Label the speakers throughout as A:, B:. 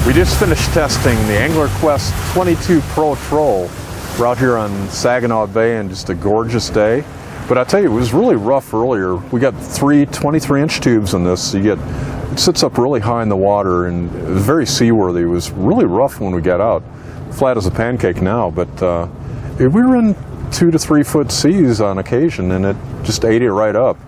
A: We just finished testing the Angler Qwest 22 Pro Troll. We're out here on Saginaw Bay and just a gorgeous day. But I tell you, it was really rough earlier. We got three 23-inch tubes in this. So it sits up really high in the water and it was very seaworthy. It was really rough when we got out. Flat as a pancake now, but we were in 2 to 3 foot seas on occasion and it just ate it right up.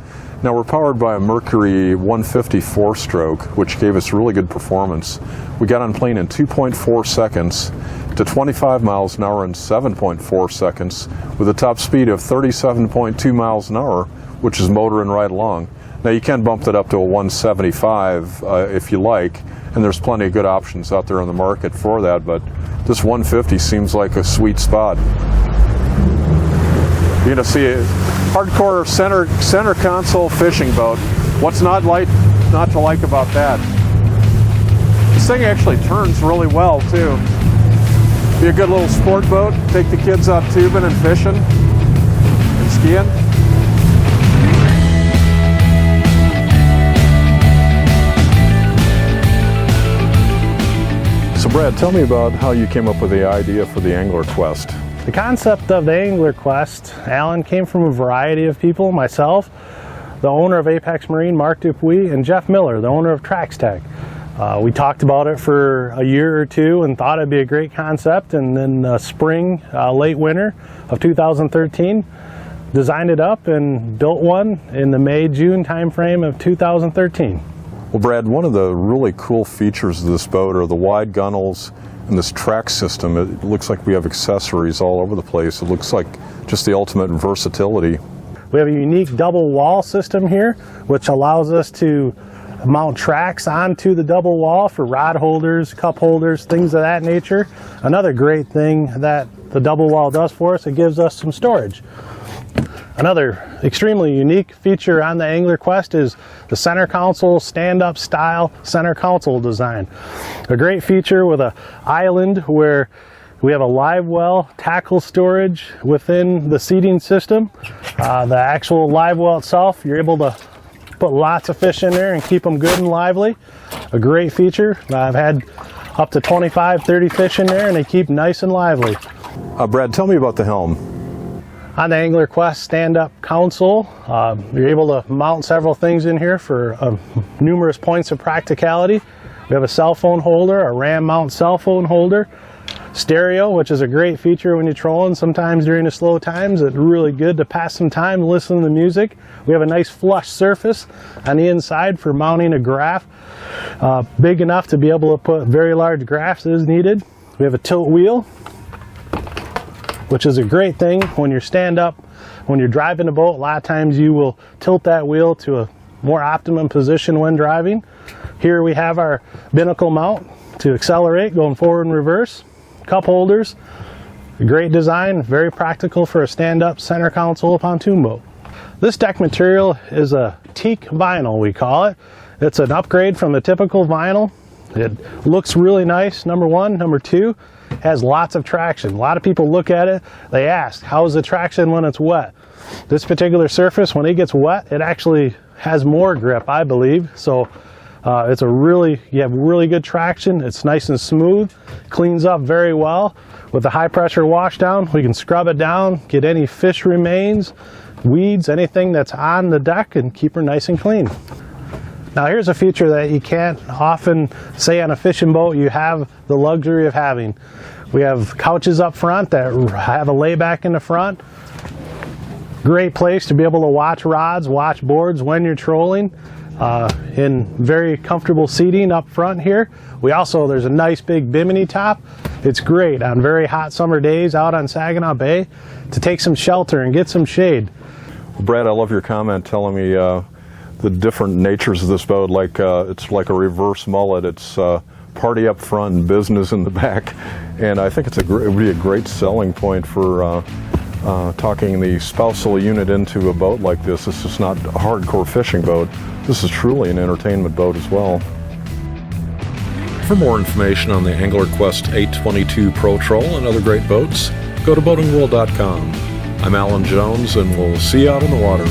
A: Now we're powered by a Mercury 150 4-stroke, which gave us really good performance. We got on plane in 2.4 seconds to 25 miles an hour in 7.4 seconds with a top speed of 37.2 miles an hour, which is motoring right along. Now you can bump that up to a 175 if you like, and there's plenty of good options out there on the market for that, but this 150 seems like a sweet spot. You're going to see a hardcore center console fishing boat. What's not to like about that? This thing actually turns really well too. Be a good little sport boat. Take the kids out tubing and fishing and skiing. So Brad, tell me about how you came up with the idea for the Angler Qwest.
B: The concept of the Angler Qwest, Alan, came from a variety of people. Myself, the owner of Apex Marine, Mark Dupuis, and Jeff Miller, the owner of TraxTech. We talked about it for a year or two and thought it'd be a great concept, and then spring, late winter of 2013, designed it up and built one in the May-June timeframe of 2013.
A: Well, Brad, one of the really cool features of this boat are the wide gunnels and this track system. It looks like we have accessories all over the place. It looks like just the ultimate versatility.
B: We have a unique double wall system here, which allows us to mount tracks onto the double wall for rod holders, cup holders, things of that nature. Another great thing that the double wall does for us, it gives us some storage. Another extremely unique feature on the Angler Qwest is the center console stand-up style center console design. A great feature with an island where we have a live well tackle storage within the seating system. The actual live well itself, you're able to put lots of fish in there and keep them good and lively. A great feature. I've had up to 25, 30 fish in there and they keep nice and lively.
A: Brad, tell me about the Helm.
B: On the Angler Qwest stand-up console, you're able to mount several things in here for numerous points of practicality. We have a cell phone holder, a RAM mount cell phone holder, stereo, which is a great feature when you're trolling. Sometimes during the slow times, it's really good to pass some time listening to music. We have a nice flush surface on the inside for mounting a graph, big enough to be able to put very large graphs as needed. We have a tilt wheel, which is a great thing when you're stand up, when you're driving a boat. A lot of times you will tilt that wheel to a more optimum position when driving. Here we have our binnacle mount to accelerate, going forward and reverse. Cup holders, a great design, very practical for a stand-up center console pontoon boat. This deck material is a teak vinyl, we call it. It's an upgrade from the typical vinyl. It looks really nice, number one. Number two, has lots of traction. A lot of people look at it, they ask, how's the traction when it's wet? This particular surface, when it gets wet, it actually has more grip, I believe. So you have really good traction. It's nice and smooth, cleans up very well. With the high pressure wash down, we can scrub it down, get any fish remains, weeds, anything that's on the deck, and keep her nice and clean. Now here's a feature that you can't often say on a fishing boat you have the luxury of having. We have couches up front that have a layback in the front. Great place to be able to watch rods, watch boards when you're trolling. In very comfortable seating up front here. There's a nice big Bimini top. It's great on very hot summer days out on Saginaw Bay to take some shelter and get some shade.
A: Brad, I love your comment telling me the different natures of this boat, like it's like a reverse mullet. It's party up front and business in the back, and I think it would be a great selling point for talking the spousal unit into a boat like this. This is not a hardcore fishing boat. This is truly an entertainment boat as well. For more information on the Angler Qwest 822 Pro Troll and other great boats, go to boatingworld.com. I'm Alan Jones, and we'll see you out on the water.